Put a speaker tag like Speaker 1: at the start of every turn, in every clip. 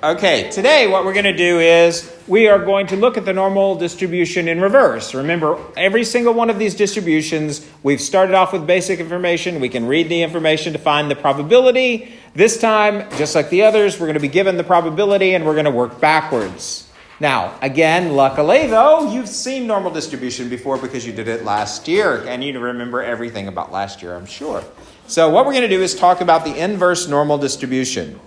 Speaker 1: Okay, today what we're going to do is we are going to look at the normal distribution in reverse. Remember, every single one of these distributions, we've started off with basic information. We can read the information to find the probability. This time, just like the others, we're going to be given the probability and we're going to work backwards. Now, again, luckily though, you've seen normal distribution before because you did it last year and you remember everything about last year, I'm sure. So what we're going to do is talk about the inverse normal distribution.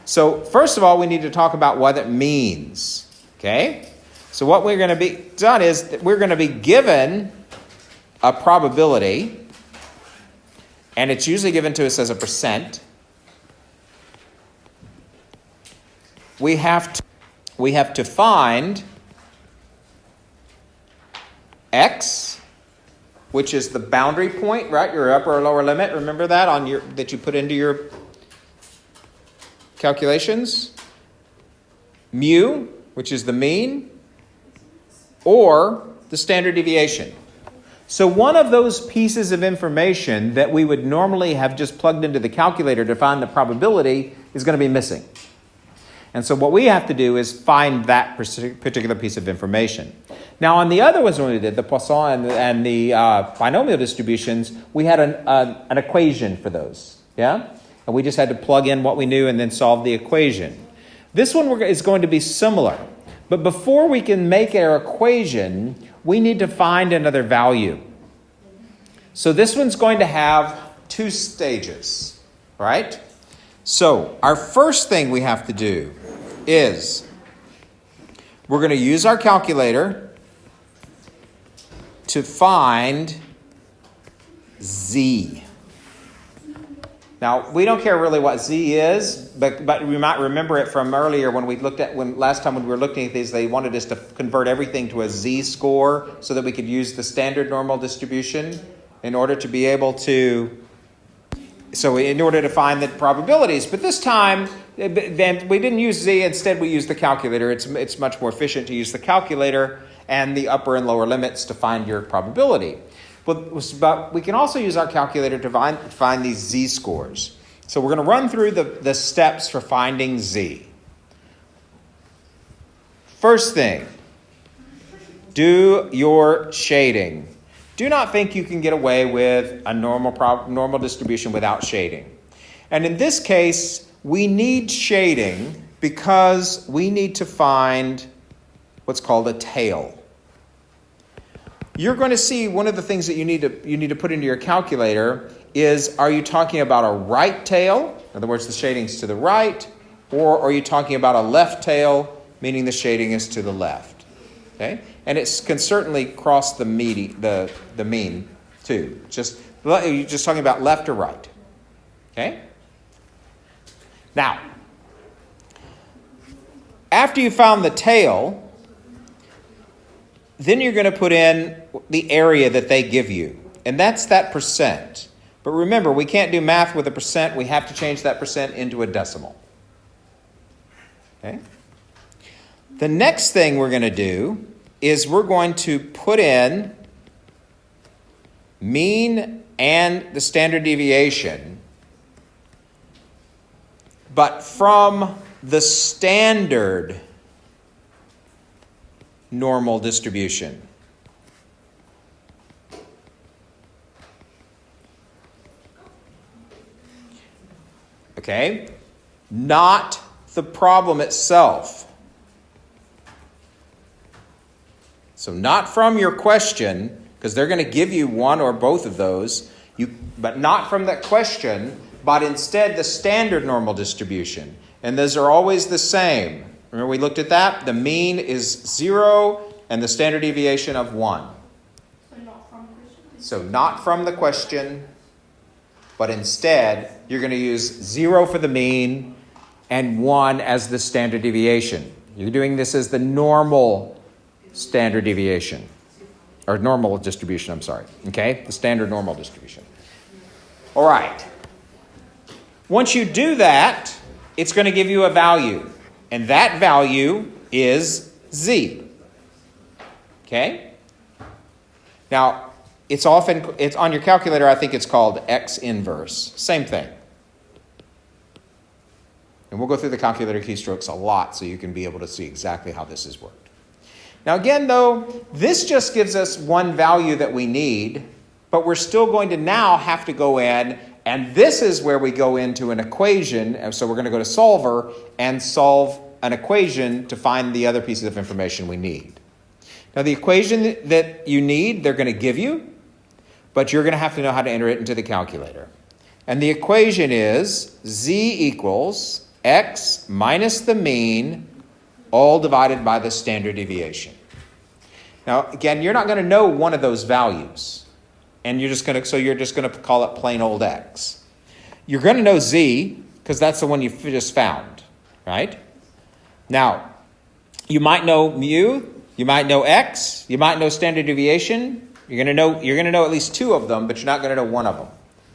Speaker 1: So first of all, we need to talk about what it means, okay? So what we're going to be done is that we're going to be given a probability, and it's usually given to us as a percent. We have to find x, which is the boundary point, right? Your upper or lower limit. Remember that that you put into your calculations, mu, which is the mean, or the standard deviation. So one of those pieces of information that we would normally have just plugged into the calculator to find the probability is going to be missing. And so what we have to do is find that particular piece of information. Now on the other ones when we did, the Poisson and the binomial distributions, we had an equation for those, yeah? And we just had to plug in what we knew and then solve the equation. This one is going to be similar. But before we can make our equation, we need to find another value. So this one's going to have two stages, right? So our first thing we have to do is we're going to use our calculator to find z. Now, we don't care really what z is, but we might remember it from earlier when last time when we were looking at these, they wanted us to convert everything to a z-score so that we could use the standard normal distribution in order to be able to, in order to find the probabilities. But this time, then we didn't use z, instead we used the calculator. It's much more efficient to use the calculator and the upper and lower limits to find your probability. But we can also use our calculator to find these z-scores. So we're going to run through the steps for finding z. First thing, do your shading. Do not think you can get away with a normal distribution without shading. And in this case, we need shading because we need to find what's called a tail. You're going to see one of the things that you need to put into your calculator is, are you talking about a right tail? In other words, the shading's to the right, or are you talking about a left tail, meaning the shading is to the left? Okay? And it can certainly cross the mean too. You're just talking about left or right. Okay? Now, after you found the tail, then you're going to put in the area that they give you. And that's that percent. But remember, we can't do math with a percent. We have to change that percent into a decimal. Okay? The next thing we're going to do is we're going to put in mean and the standard deviation, but from the standard normal distribution. Okay? Not the problem itself. So not from your question, because they're going to give you one or both of those, but not from that question, but instead the standard normal distribution. And those are always the same. Remember we looked at that? The mean is 0 and the standard deviation of 1. So not from the question, but instead you're going to use 0 for the mean and 1 as the standard deviation. You're doing this as the normal standard deviation. Or normal distribution, I'm sorry. Okay? The standard normal distribution. All right. Once you do that, it's going to give you a value. And that value is z. Okay? Now, it's on your calculator, I think it's called x inverse. Same thing. And we'll go through the calculator keystrokes a lot so you can be able to see exactly how this has worked. Now again, though, this just gives us one value that we need, but we're still going to now have to go in, and this is where we go into an equation. And so we're going to go to solver and solve an equation to find the other pieces of information we need. Now the equation that you need, they're going to give you, but you're going to have to know how to enter it into the calculator. And the equation is z equals x minus the mean all divided by the standard deviation. Now, again, you're not going to know one of those values. And you're just going to call it plain old x. You're going to know z because that's the one you just found, right? Now, you might know mu, you might know x, you might know standard deviation. You're going to know at least two of them, but you're not going to know one of them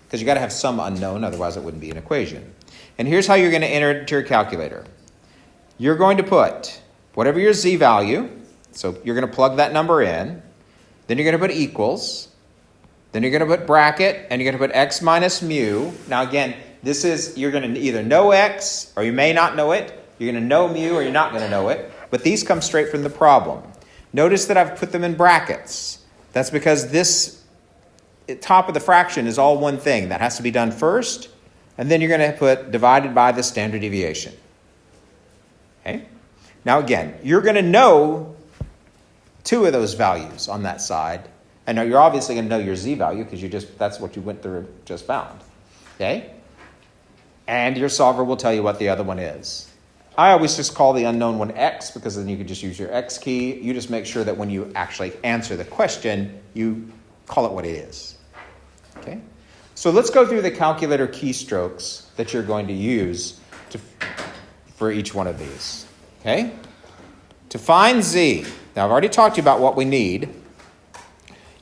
Speaker 1: because you got to have some unknown, otherwise it wouldn't be an equation. And here's how you're going to enter it into your calculator. You're going to put whatever your z value, so you're going to plug that number in, then you're going to put equals, then you're going to put bracket, and you're going to put x minus mu. Now again, you're going to either know x, or you may not know it. You're going to know mu, or you're not going to know it. But these come straight from the problem. Notice that I've put them in brackets. That's because this top of the fraction is all one thing. That has to be done first, and then you're going to put divided by the standard deviation. Okay? Now again, you're going to know two of those values on that side. And now you're obviously going to know your z value because that's what you went through just found. Okay? And your solver will tell you what the other one is. I always just call the unknown one x because then you can just use your x key. You just make sure that when you actually answer the question, you call it what it is. Okay? So let's go through the calculator keystrokes that you're going to use for each one of these. Okay? To find z, now I've already talked to you about what we need.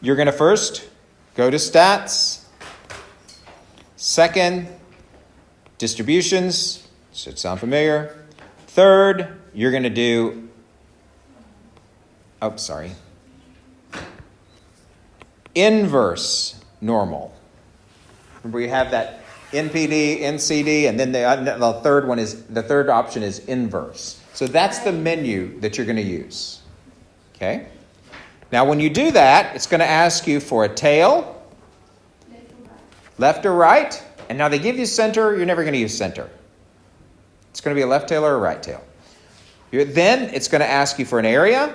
Speaker 1: You're going to first go to stats. Second, distributions. Should sound familiar. Third, you're going to do, inverse normal. Remember we have that NPD, NCD, and then the third option is inverse. So that's the menu that you're going to use. Okay? Now when you do that, it's going to ask you for a tail, left or right. And now they give you center, you're never going to use center. It's going to be a left tail or a right tail. Then it's going to ask you for an area.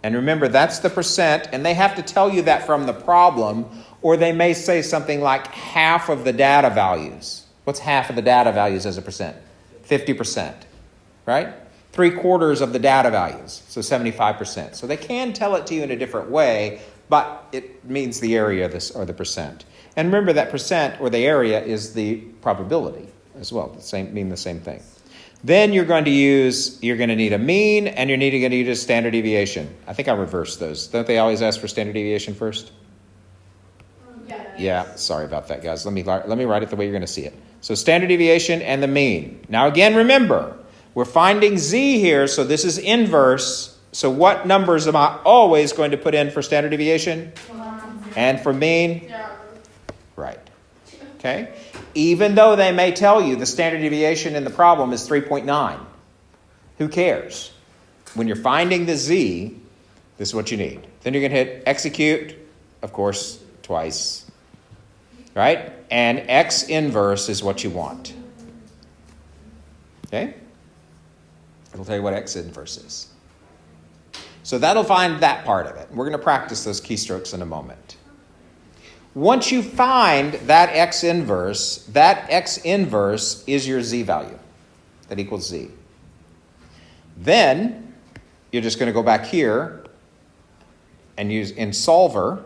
Speaker 1: And remember, that's the percent. And they have to tell you that from the problem, or they may say something like half of the data values. What's half of the data values as a percent? 50%, right? 3/4 of the data values, so 75%. So they can tell it to you in a different way, but it means the area or the percent. And remember that percent or the area is the probability as well. Mean the same thing. Then you're going to need a mean, and you're going to use a standard deviation. I think I reversed those. Don't they always ask for standard deviation first? Yeah, sorry about that, guys. Let me write it the way you're going to see it. So standard deviation and the mean. Now again, remember, we're finding z here, so this is inverse. So what numbers am I always going to put in for standard deviation? And for mean? Right. Okay? Even though they may tell you the standard deviation in the problem is 3.9. Who cares? When you're finding the z, this is what you need. Then you're going to hit execute, of course, twice. Right? And x inverse is what you want. Okay? It'll tell you what x inverse is. So that'll find that part of it. We're going to practice those keystrokes in a moment. Once you find that x inverse is your z value. That equals z. Then you're just going to go back here and use in solver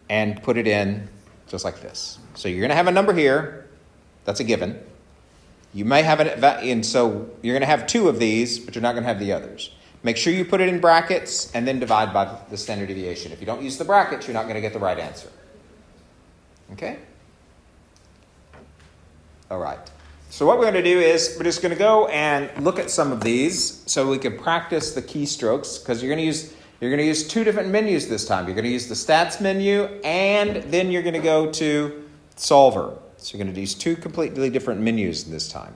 Speaker 1: and put it in just like this. So you're going to have a number here. That's a given. You may have it, so you're going to have two of these, but you're not going to have the others. Make sure you put it in brackets and then divide by the standard deviation. If you don't use the brackets, you're not going to get the right answer. Okay? All right. So what we're going to do is we're just going to go and look at some of these so we can practice the keystrokes, because you're going to use two different menus this time. You're going to use the stats menu, and then you're going to go to solver. So you're going to use two completely different menus this time.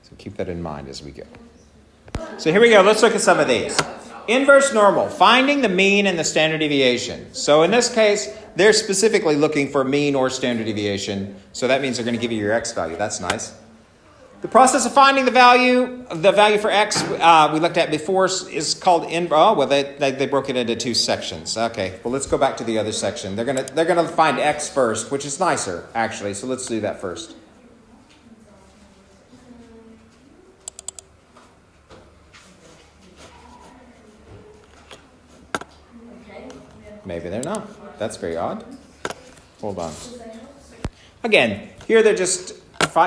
Speaker 1: So keep that in mind as we go. So here we go. Let's look at some of these. Inverse normal, finding the mean and the standard deviation. So in this case, they're specifically looking for mean or standard deviation. So that means they're going to give you your x value. That's nice. The process of finding the value for x we looked at before is called they broke it into two sections. Okay, well let's go back to the other section. They're gonna find x first, which is nicer actually. So let's do that first. Maybe they're not. That's very odd. Hold on. Again, here they're just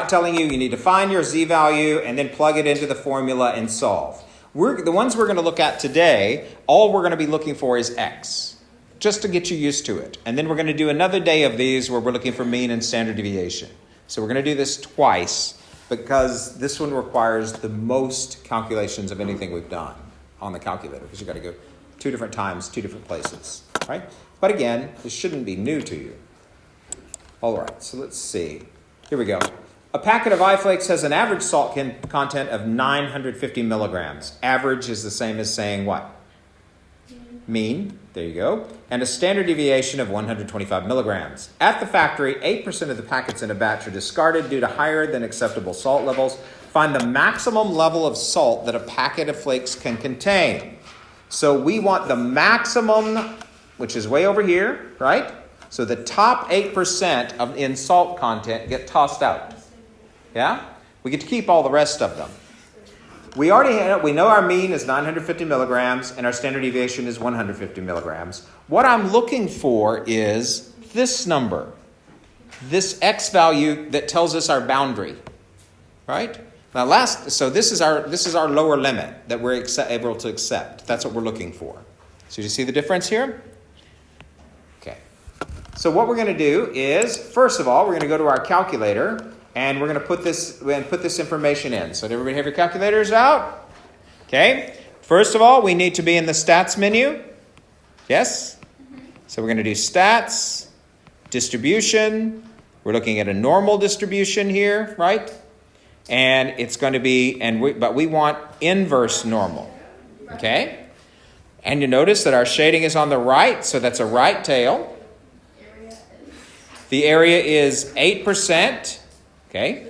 Speaker 1: telling you need to find your z-value and then plug it into the formula and solve. The ones we're going to look at today, all we're going to be looking for is x, just to get you used to it. And then we're going to do another day of these where we're looking for mean and standard deviation. So we're going to do this twice because this one requires the most calculations of anything we've done on the calculator because you've got to go 2 different times, 2 different places, right? But again, this shouldn't be new to you. All right, so let's see. Here we go. A packet of iFlakes has an average salt content of 950 milligrams. Average is the same as saying what? Mean. There you go. And a standard deviation of 125 milligrams. At the factory, 8% of the packets in a batch are discarded due to higher than acceptable salt levels. Find the maximum level of salt that a packet of flakes can contain. So we want the maximum, which is way over here, right? So the top 8% in salt content get tossed out. Yeah? We get to keep all the rest of them. We know our mean is 950 milligrams and our standard deviation is 150 milligrams. What I'm looking for is this number, this x value that tells us our boundary, right? Now so this is our lower limit that we're able to accept. That's what we're looking for. So you see the difference here? Okay. So what we're going to do is, first of all, we're going to go to our calculator. And we're going to put this information in. So did everybody have your calculators out? Okay. First of all, we need to be in the stats menu. Yes? So we're going to do stats, distribution. We're looking at a normal distribution here, right? And it's going to be, but we want inverse normal. Okay? And you notice that our shading is on the right, so that's a right tail. The area is 8%. Okay,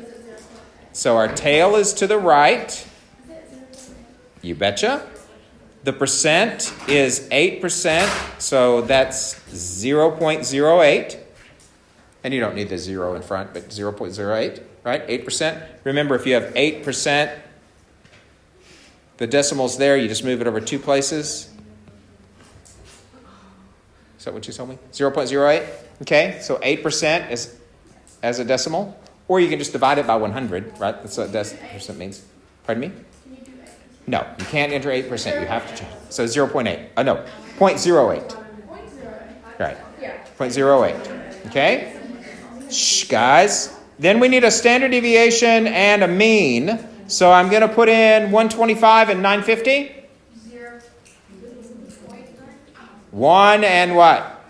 Speaker 1: so our tail is to the right. You betcha. The percent is 8%, so that's 0.08. And you don't need the 0 in front, but 0.08, right? 8%. Remember, if you have 8%, the decimal's there, you just move it over 2 places. Is that what you told me? 0.08? Okay, so 8% is as a decimal. Or you can just divide it by 100, right? That's what percent means. Pardon me? No, you can't enter 8%. You have to change it. So 0.8. Oh, no, 0.08. Right. 0.08. Okay? Shh, guys. Then we need a standard deviation and a mean. So I'm going to put in 125 and 950. 1 and what?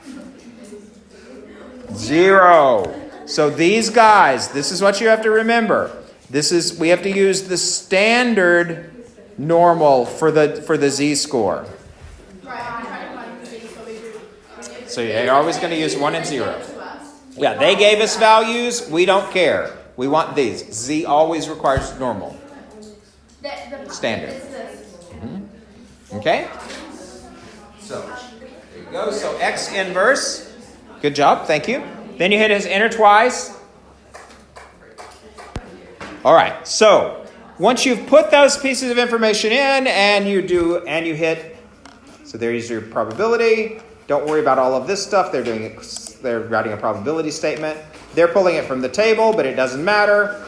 Speaker 1: 0. So these guys, this is what you have to remember. We have to use the standard normal for the z-score. So you're always going to use 1 and 0. Yeah, they gave us values. We don't care. We want these. Z always requires normal. Standard. Mm-hmm. Okay? So there you go. So x inverse. Good job. Thank you. Then you hit his enter twice. All right. So once you've put those pieces of information in and you hit, so there's your probability. Don't worry about all of this stuff. They're writing a probability statement. They're pulling it from the table, but it doesn't matter.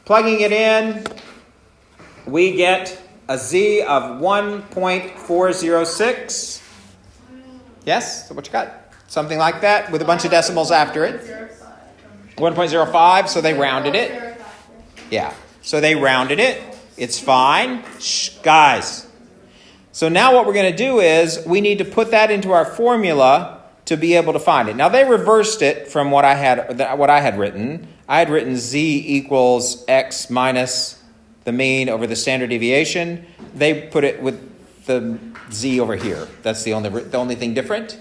Speaker 1: Plugging it in, we get a z of 1.406. Yes? So what you got? Something like that with a bunch of decimals after it. 1.05, so they rounded it. Yeah, so they rounded it. It's fine. Shh, guys. So now what we're going to do is we need to put that into our formula to be able to find it. Now they reversed it from what I had written. I had written z equals x minus the mean over the standard deviation. They put it with the z over here. That's the only thing different.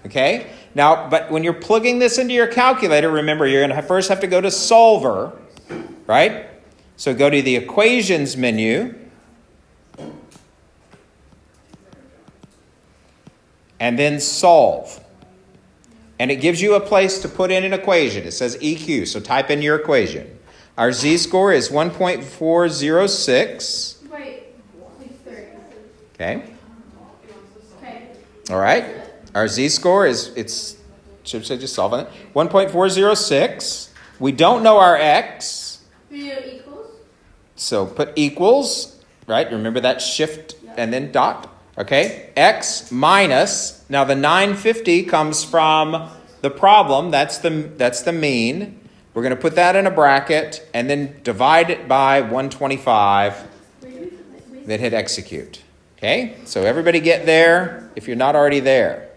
Speaker 1: Okay? Now, but when you're plugging this into your calculator, remember you're going to first have to go to solver, right? So go to the equations menu. And then solve. And it gives you a place to put in an equation. It says EQ, so type in your equation. Our z-score is 1.406.
Speaker 2: Wait, 30.
Speaker 1: Okay. All right. Our z-score should say just solving it, 1.406. We don't know our x.
Speaker 2: Equals?
Speaker 1: So put equals, right? Remember that shift and then dot. Okay, x minus, now the 950 comes from the problem, that's the mean. We're going to put that in a bracket and then divide it by 125, then hit execute. Okay, so everybody get there if you're not already there.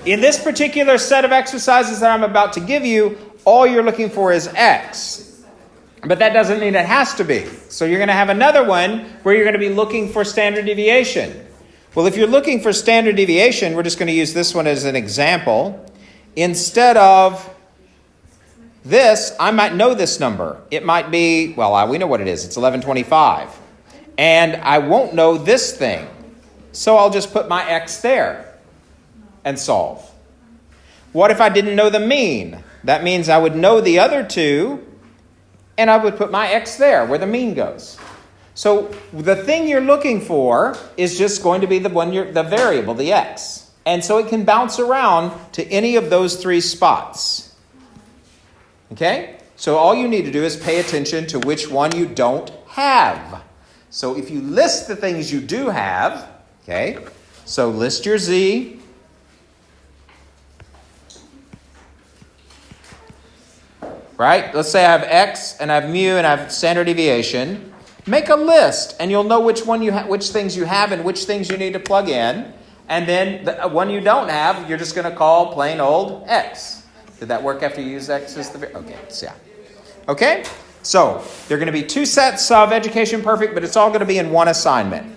Speaker 1: In this particular set of exercises that I'm about to give you, all you're looking for is x. But that doesn't mean it has to be. So you're going to have another one where you're going to be looking for standard deviation. Well, if you're looking for standard deviation, we're just going to use this one as an example. Instead of this, I might know this number. It might be, well, we know what it is. It's 1125. And I won't know this thing. So I'll just put my x there and solve. What if I didn't know the mean? That means I would know the other two, and I would put my x there where the mean goes. So the thing you're looking for is just going to be the variable, the x. And so it can bounce around to any of those three spots. Okay? So all you need to do is pay attention to which one you don't have. So if you list the things you do have, okay? So list your z. Right? Let's say I have x and I have mu and I have standard deviation. Make a list, and you'll know which things you have and which things you need to plug in. And then the one you don't have, you're just going to call plain old x. Did that work after you use x as the... Okay, so yeah. Okay? So, there are going to be two sets of Education Perfect, but it's all going to be in one assignment.